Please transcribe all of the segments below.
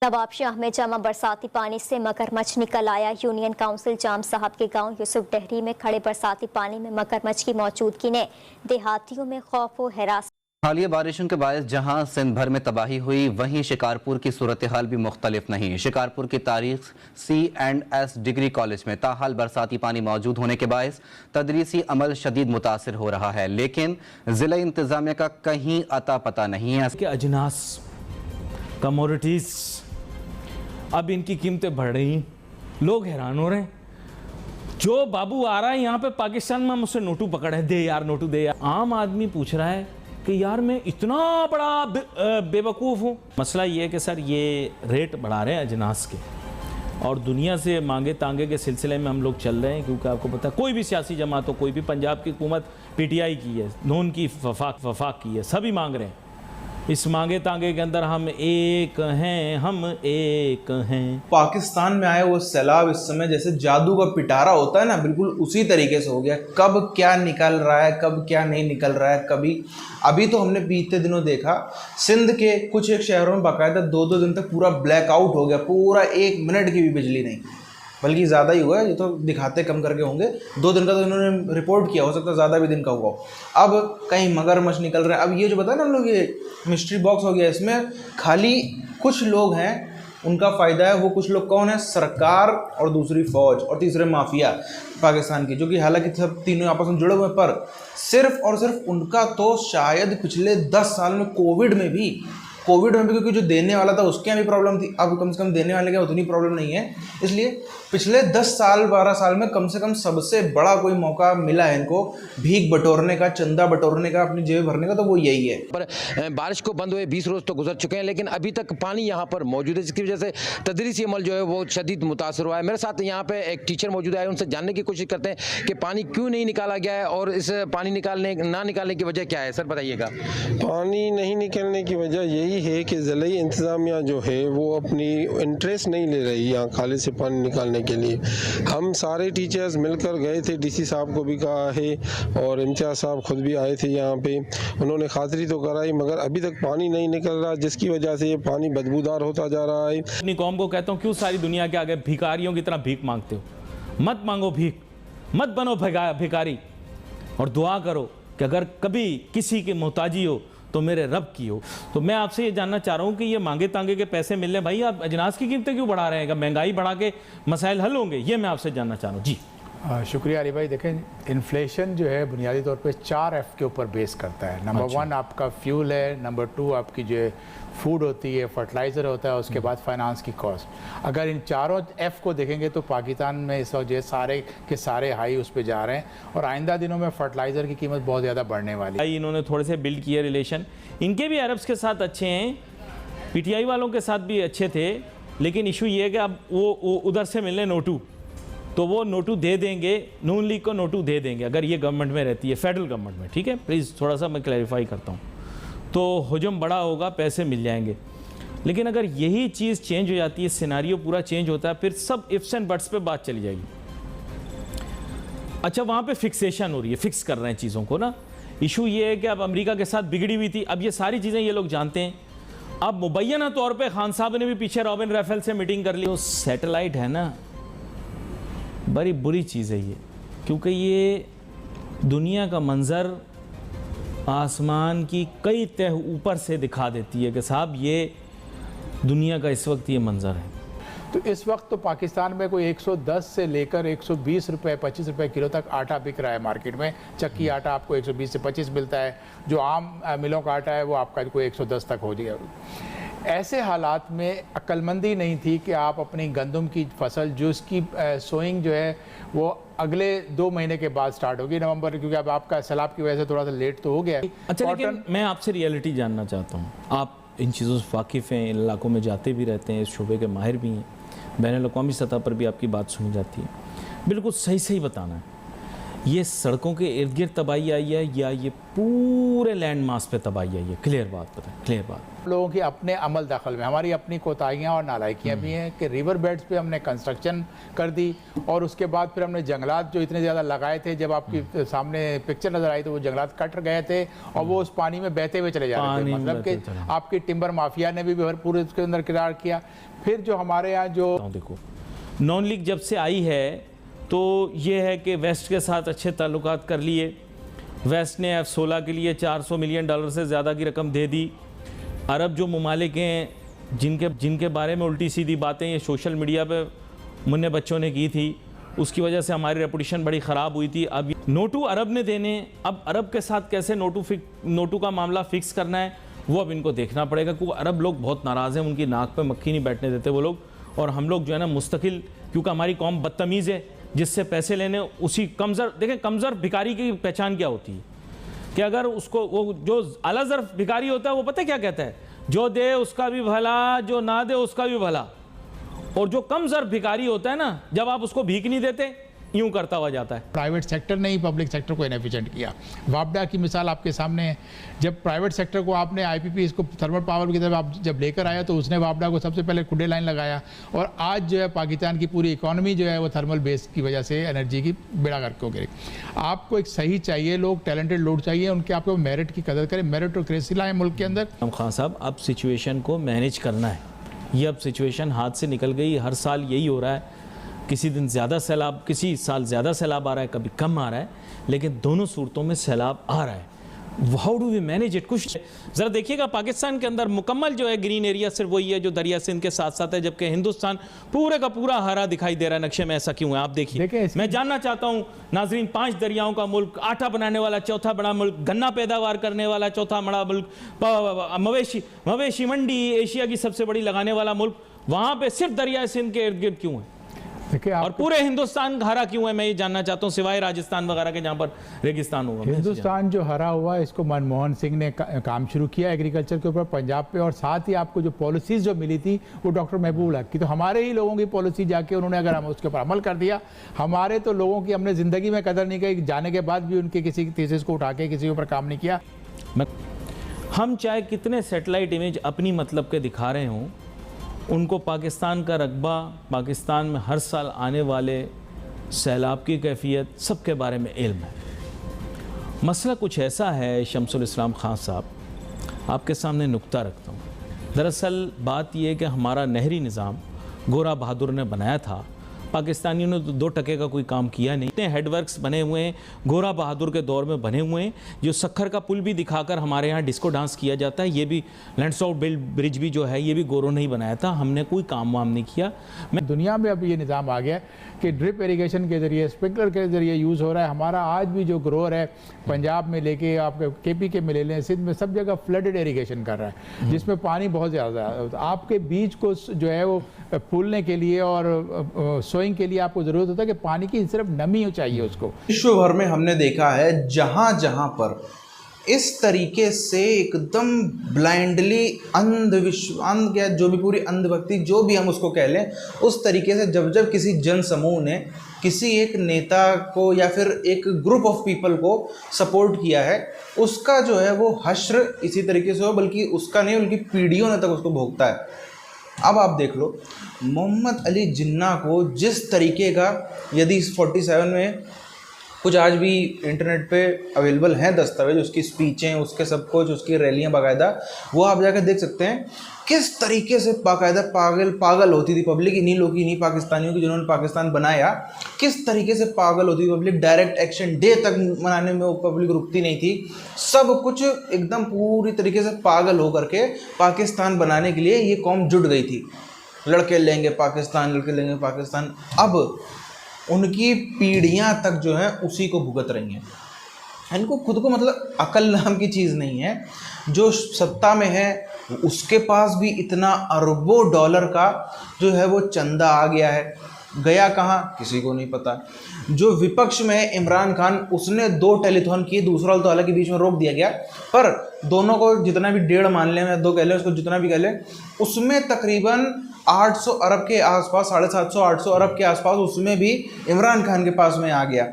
नवाबशाह में जमा बरसाती पानी से मगरमच्छ निकल आया। यूनियन काउंसिल जाम साहब के गांव यूसुफ डहरी में खड़े बरसाती पानी में मगरमच्छ की मौजूदगी ने देहातियों में खौफ व हरास। हालिया बारिशों के बायस जहां सिंध भर में तबाही हुई, वहीं शिकारपुर की सूरत हाल भी मुख्तलिफ नहीं। शिकारपुर की तारीख C&S डिग्री कॉलेज में ताहाल बरसाती पानी मौजूद होने के बायस तदरीसी अमल शदीद मुतासिर हो रहा है, लेकिन जिला इंतजामिया का कहीं अता पता नहीं है। अजनास कमोडिटीज़ अब इनकी कीमतें बढ़ रही, लोग हैरान हो रहे हैं। जो बाबू आ रहा है यहाँ पे पाकिस्तान में, मुझसे नोटू पकड़े, दे यार नोटू दे यार। आम आदमी पूछ रहा है कि यार मैं इतना बड़ा बेवकूफ़ हूँ। मसला ये है कि सर ये रेट बढ़ा रहे हैं अजनास के, और दुनिया से मांगे तांगे के सिलसिले में हम लोग चल रहे हैं, क्योंकि आपको पता है कोई भी सियासी जमात हो, कोई भी, पंजाब की हुकूमत PTI की है, नून की वफाक की है, सभी मांग रहे हैं। इस मांगे तांगे के अंदर हम एक हैं, हम एक हैं। पाकिस्तान में आए वो सैलाब इस समय जैसे जादू का पिटारा होता है ना, बिल्कुल उसी तरीके से हो गया। कब क्या निकल रहा है, कब क्या नहीं निकल रहा है, कभी अभी तो हमने बीते दिनों देखा सिंध के कुछ एक शहरों में बाकायदा 2-2 दिन तक पूरा ब्लैकआउट हो गया, पूरा 1 मिनट की भी बिजली नहीं, बल्कि ज़्यादा ही हुआ है। ये तो दिखाते कम करके होंगे, 2 दिन का तो इन्होंने रिपोर्ट किया, हो सकता है ज़्यादा भी दिन का हुआ। अब कहीं मगरमच्छ निकल रहे हैं। अब ये जो बताया ना हम लोग, ये मिस्ट्री बॉक्स हो गया, इसमें खाली कुछ लोग हैं उनका फ़ायदा है। वो कुछ लोग कौन है? सरकार और दूसरी फ़ौज और तीसरे माफिया पाकिस्तान की, जो कि हालांकि सब तीनों आपस में जुड़े हुए हैं, पर सिर्फ और सिर्फ उनका तो शायद पिछले 10 साल में कोविड में भी, क्योंकि जो देने वाला था उसके यहाँ भी प्रॉब्लम थी, अब कम से कम देने वाले के उतनी प्रॉब्लम नहीं है। इसलिए पिछले 10 साल 12 साल में कम से कम सबसे बड़ा कोई मौका मिला है इनको भीख बटोरने का, चंदा बटोरने का, अपनी जेब भरने का, तो वो यही है। पर बारिश को बंद हुए 20 रोज तो गुजर चुके हैं, लेकिन अभी तक पानी यहाँ पर मौजूद है, जिसकी वजह से तदरीसी अमल जो है वो शदीद मुतासर हुआ है। मेरे साथ यहाँ पे एक टीचर मौजूद है, उनसे जानने की कोशिश करते हैं कि पानी क्यों नहीं निकाला गया है और इस पानी ना निकालने की वजह क्या है। सर बताइएगा। पानी नहीं निकलने की वजह यही है कि ज़िला इंतज़ामिया जो है वो अपनी इंटरेस्ट नहीं ले रही यहाँ खाली से पानी निकालने के लिए। हम सारे टीचर्स मिलकर गए थे, DC साहब को भी कहा है और इम्तियाज़ साहब खुद भी आए थे यहाँ पे, उन्होंने खातरी तो कराई, मगर अभी तक पानी नहीं निकल रहा, जिसकी वजह से ये पानी बदबूदार होता जा रहा है। अपनी कौम को कहता हूँ, क्यों सारी दुनिया के आगे भिखारियों की तरह भीख मांगते हो? मत मांगो भीख, मत बनो भिखारी, और दुआ करो कि अगर कभी किसी की मोहताजी हो तो मेरे रब की हो। तो मैं आपसे ये जानना चाह रहा हूँ कि ये मांगे तांगे के पैसे मिलने, भाई आप अजनास की कीमतें क्यों बढ़ा रहे हैं? महंगाई बढ़ा के मसाइल हल होंगे? ये मैं आपसे जानना चाह रहा हूँ जी। शुक्रिया अली भाई। देखें, इन्फ्लेशन जो है बुनियादी तौर पे 4 F के ऊपर बेस करता है। नंबर 1 आपका फ्यूल है, नंबर 2 आपकी जो फूड होती है, फर्टिलाइज़र होता है, उसके बाद फाइनेंस की कॉस्ट। अगर इन चारों F को देखेंगे तो पाकिस्तान में इस वक्त जो सारे के सारे हाई उस पर जा रहे हैं, और आइंदा दिनों में फर्टिलाइज़र की कीमत बहुत ज़्यादा बढ़ने वाली है। इन्होंने थोड़े से बिल्ड किए रिलेशन, इनके भी अरब्स के साथ अच्छे हैं, PTI वालों के साथ भी अच्छे थे, लेकिन इशू ये है कि अब वो उधर से मिलने नोटू, तो वो नोटू दे देंगे, नून लीग को नोटू दे देंगे अगर ये गवर्नमेंट में रहती है, फेडरल गवर्नमेंट में। ठीक है, प्लीज़ थोड़ा सा मैं क्लैरिफाई करता हूँ। तो हुजूम बड़ा होगा, पैसे मिल जाएंगे, लेकिन अगर यही चीज़ चेंज हो जाती है, सिनारियो पूरा चेंज होता है, फिर सब इफ्स एंड बट्स पे बात चली जाएगी। अच्छा, वहाँ पे फिक्सेशन हो रही है, फिक्स कर रहे हैं चीज़ों को ना। इशू ये है कि अब अमेरिका के साथ बिगड़ी हुई थी, अब ये सारी चीज़ें ये लोग जानते हैं। अब मुबैना तौर पर खान साहब ने भी पीछे रॉबिन राफेल से मीटिंग कर ली। तो सैटेलाइट है ना, बड़ी बुरी चीज़ है ये, क्योंकि ये दुनिया का मंज़र आसमान की कई तह ऊपर से दिखा देती है कि साहब ये दुनिया का इस वक्त ये मंज़र है। तो इस वक्त तो पाकिस्तान में कोई 110 से लेकर 120 रुपये 25 रुपये किलो तक आटा बिक रहा है मार्केट में। चक्की आटा आपको 120 से 25 मिलता है, जो आम मिलों का आटा है वो आपका कोई 110 तक हो जाएगा। ऐसे हालात में अक्लमंदी नहीं थी कि आप अपनी गंदम की फसल, जो इसकी सोइंग जो है वो अगले 2 महीने के बाद स्टार्ट होगी, नवंबर, क्योंकि अब आपका सैलाब की वजह से थोड़ा सा लेट तो हो गया। अच्छा, लेकिन मैं आपसे रियलिटी जानना चाहता हूँ, आप इन चीज़ों से वाकिफ़ हैं, इन इलाकों में जाते भी रहते हैं, इस शोबे के माहिर भी हैं, बैनुल-अक़वामी सतह पर भी आपकी बात सुनी जाती है, बिल्कुल सही सही बताना है। ये सड़कों के इर्द गिर्द तबाही आई है या ये पूरे लैंड मास पे तबाही आई है? क्लियर बात बताएं, क्लियर बात। लोगों की अपने अमल दखल में हमारी अपनी कोताहियाँ और नालायकियाँ भी हैं कि रिवर बेड्स पे हमने कंस्ट्रक्शन कर दी और उसके बाद फिर हमने जंगलात जो इतने ज़्यादा लगाए थे, जब आपकी सामने पिक्चर नज़र आई तो वो जंगलात कट गए थे और वो उस पानी में बहते हुए चले जा रहे थे। मतलब कि आपकी टिम्बर माफिया ने भी भरपूर उसके अंदर किरदार किया। फिर जो हमारे यहाँ जो देखो नॉन लीग जब से आई है तो ये है कि वेस्ट के साथ अच्छे ताल्लुकात कर लिए। वेस्ट ने F-16 के लिए $400 मिलियन से ज़्यादा की रकम दे दी। अरब जो ममालिक हैं जिनके बारे में उल्टी सीधी बातें ये सोशल मीडिया पे मुन्ने बच्चों ने की थी, उसकी वजह से हमारी रेपुटेशन बड़ी ख़राब हुई थी। अब नोटू अरब ने देने, अब अरब के साथ कैसे नोटू का मामला फ़िक्स करना है वो अब इनको देखना पड़ेगा, क्योंकि अरब लोग बहुत नाराज़ हैं, उनकी नाक पे मक्खी नहीं बैठने देते वो लोग। और हम लोग जो है ना मुस्तकिल, क्योंकि हमारी कौम बदतमीज़ है, जिससे पैसे लेने उसी कमज़र, देखें कमज़र भिखारी की पहचान क्या होती है कि अगर उसको वो जो आला ज़र्फ भिखारी होता है वो पता है क्या कहता है, जो दे उसका भी भला, जो ना दे उसका भी भला। और जो कम ज़र्फ भिखारी होता है ना, जब आप उसको भीख नहीं देते यूं करता हुआ जाता है। प्राइवेट सेक्टर ने ही पब्लिक सेक्टर को इनएफिशिएंट किया। वापडा की मिसाल आपके सामने है। जब प्राइवेट सेक्टर को आपने आईपीपी इसको थर्मल पावर की तरफ आप जब लेकर आया तो उसने वापडा को सबसे पहले खुले लाइन लगाया और आज जो है पाकिस्तान की पूरी इकोनॉमी जो है वो थर्मल बेस की वजह से एनर्जी की बेड़ा गर्क हो गई। आपको एक सही चाहिए, लोग टैलेंटेड लोग चाहिए, उनके आपको मेरिट की कदर करें, मेरिटोक्रेसी लाएं मुल्क के अंदर। हम खान साहब अब सिचुएशन को मैनेज करना है। ये अब सिचुएशन हाथ से निकल गई। हर साल यही हो रहा है, किसी दिन ज़्यादा सैलाब, किसी साल ज़्यादा सैलाब आ रहा है, कभी कम आ रहा है, लेकिन दोनों सूरतों में सैलाब आ रहा है। How do we manage it? कुछ ज़रा देखिएगा, पाकिस्तान के अंदर मुकम्मल जो है ग्रीन एरिया सिर्फ वही है जो दरिया सिंध के साथ साथ है, जबकि हिंदुस्तान पूरे का पूरा हरा दिखाई दे रहा है नक्शे में। ऐसा क्यों है आप देखिए। मैं जानना चाहता हूँ नाजरीन, 5 दरियाओं का मुल्क, आटा बनाने वाला चौथा बड़ा मुल्क, गन्ना पैदावार करने वाला चौथा बड़ा मुल्क, मवेशी मंडी एशिया की सबसे बड़ी लगाने वाला मुल्क, वहाँ पर सिर्फ दरिया सिंध के इर्द गिर्द क्यों है? और पूरे हिंदुस्तान हरा क्यों है? मैं ये जानना चाहता हूँ, सिवाय राजस्थान वगैरह के जहाँ पर रेगिस्तान हुआ। हिंदुस्तान जो हरा हुआ, इसको मनमोहन सिंह ने काम शुरू किया एग्रीकल्चर के ऊपर पंजाब पे, और साथ ही आपको जो पॉलिसीज जो मिली थी वो डॉक्टर महबूब हक की, तो हमारे ही लोगों की पॉलिसी जाके उन्होंने अगर हम उसके ऊपर अमल कर दिया, हमारे तो लोगों की हमने ज़िंदगी में कदर नहीं की, जाने के बाद भी उनके किसी थीसिस को उठा के किसी के ऊपर काम नहीं किया। हम चाहे कितने सैटेलाइट इमेज अपनी मतलब के दिखा रहे हों, उनको पाकिस्तान का रकबा, पाकिस्तान में हर साल आने वाले सैलाब की कैफियत, सबके बारे में इल्म है। मसला कुछ ऐसा है शमसुल इस्लाम खान साहब, आपके सामने नुक्ता रखता हूँ। दरअसल बात यह है कि हमारा नहरी निज़ाम गोरा बहादुर ने बनाया था, पाकिस्तानियों ने तो 2 टके का कोई काम किया नहीं। इतने हेडवर्क्स बने हुए हैं गोरा बहादुर के दौर में बने हुए हैं, जो सखर का पुल भी दिखाकर हमारे यहाँ डिस्को डांस किया जाता है, ये भी लैंडसआउट ब्रिज भी जो है ये भी गोरों ने ही बनाया था, हमने कोई काम वाम नहीं किया। दुनिया में अब ये निज़ाम आ गया कि ड्रिप इरिगेशन के ज़रिए, स्प्रिंकलर के ज़रिए यूज़ हो रहा है। हमारा आज भी जो ग्रोअर है पंजाब में लेके आप KP के में ले लें, सिंध में सब जगह फ्लडेड इरिगेशन कर रहा है, जिसमें पानी बहुत ज़्यादा है। आपके बीज को जो है वो फूलने के लिए और सोइंग के लिए आपको ज़रूरत होता है कि पानी की सिर्फ नमी चाहिए उसको। विश्व भर में हमने देखा है जहाँ जहाँ पर इस तरीके से एकदम ब्लाइंडली अंध या जो भी पूरी अंधभक्ति जो भी हम उसको कह लें, उस तरीके से जब किसी जन समूह ने किसी एक नेता को या फिर एक ग्रुप ऑफ पीपल को सपोर्ट किया है, उसका जो है वो हश्र इसी तरीके से हो, बल्कि उसका नहीं उनकी पीढ़ियों ने तक उसको भोगता है। अब आप देख लो मोहम्मद अली जिन्ना को जिस तरीके का, यदि 47 में कुछ आज भी इंटरनेट पे अवेलेबल हैं दस्तावेज, उसकी स्पीचें, उसके सब कुछ, उसकी रैलियां बाकायदा, वो आप जाकर देख सकते हैं किस तरीके से बाकायदा पागल होती थी पब्लिक, इन्हीं लोगों की, इन्हीं पाकिस्तानियों की जिन्होंने पाकिस्तान बनाया, किस तरीके से पागल होती थी पब्लिक। डायरेक्ट एक्शन डे तक मनाने में वो पब्लिक रुकती नहीं थी, सब कुछ एकदम पूरी तरीके से पागल होकर के पाकिस्तान बनाने के लिए ये कौम जुट गई थी। लड़के लेंगे पाकिस्तान, लड़के लेंगे पाकिस्तान। अब उनकी पीढ़ियां तक जो है उसी को भुगत रही हैं। इनको खुद को मतलब अकल नाम की चीज़ नहीं है। जो सत्ता में है उसके पास भी इतना अरबों डॉलर का जो है वो चंदा आ गया है, गया कहाँ किसी को नहीं पता। जो विपक्ष में है इमरान खान, उसने 2 टेलीथॉन किए, दूसरा तो हालांकि बीच में रोक दिया गया, पर दोनों को जितना भी 1.5 मान लें या 2 कह लें, उसको जितना भी कह लें, उसमें तकरीबन 800 अरब के आसपास, 750-800 अरब के आसपास उसमें भी इमरान खान के पास में आ गया।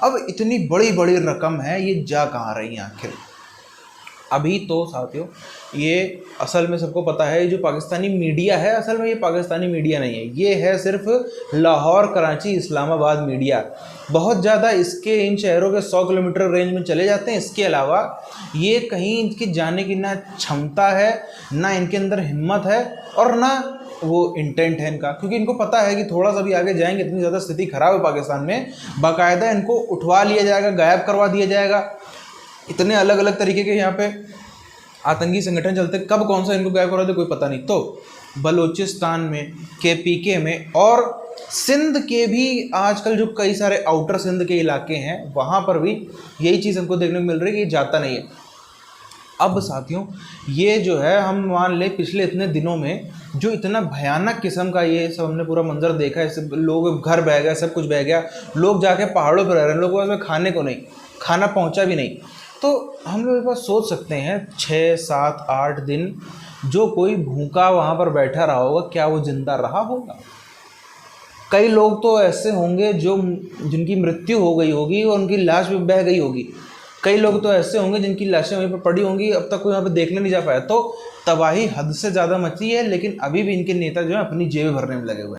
अब इतनी बड़ी बड़ी रकम है, ये जा कहाँ रही है आखिर? अभी तो साथियों ये असल में सबको पता है, जो पाकिस्तानी मीडिया है असल में ये पाकिस्तानी मीडिया नहीं है, ये है सिर्फ लाहौर, कराची, इस्लामाबाद मीडिया। बहुत ज़्यादा इसके इन शहरों के 100 किलोमीटर रेंज में चले जाते हैं। इसके अलावा ये कहीं इनकी जाने की ना क्षमता है, ना इनके अंदर हिम्मत है और ना वो इंटेंट है इनका, क्योंकि इनको पता है कि थोड़ा सा भी आगे जाएंगे इतनी ज़्यादा स्थिति खराब है पाकिस्तान में, बाकायदा इनको उठवा लिया जाएगा, गायब करवा दिया जाएगा। इतने अलग अलग तरीके के यहाँ पे आतंकी संगठन चलते, कब कौन सा इनको गायब करवा दे कोई पता नहीं। तो बलूचिस्तान में, KPK में और सिंध के भी आजकल जो कई सारे आउटर सिंध के इलाके हैं वहाँ पर भी यही चीज़ हमको देखने को मिल रही है कि ये जाता नहीं है। अब साथियों ये जो है, हम मान ले पिछले इतने दिनों में जो इतना भयानक किस्म का ये सब हमने पूरा मंजर देखा है, सब लोग घर बह गए, सब कुछ बह गया, लोग जाके पहाड़ों पर रह रहे हैं, लोगों के पास खाने को नहीं, खाना पहुंचा भी नहीं। तो हम लोग एक बार सोच सकते हैं 6, 7, 8 दिन जो कोई भूखा वहाँ पर बैठा रहा होगा, क्या वो जिंदा रहा होगा? कई लोग तो ऐसे होंगे जो जिनकी मृत्यु हो गई होगी और उनकी लाश भी बह गई होगी। कई लोग तो ऐसे होंगे जिनकी लाशें वहीं पर पड़ी होंगी, अब तक कोई यहाँ पे देखने नहीं जा पाया। तो तबाही हद से ज़्यादा मची है, लेकिन अभी भी इनके नेता जो है अपनी जेबें भरने में लगे हुए हैं।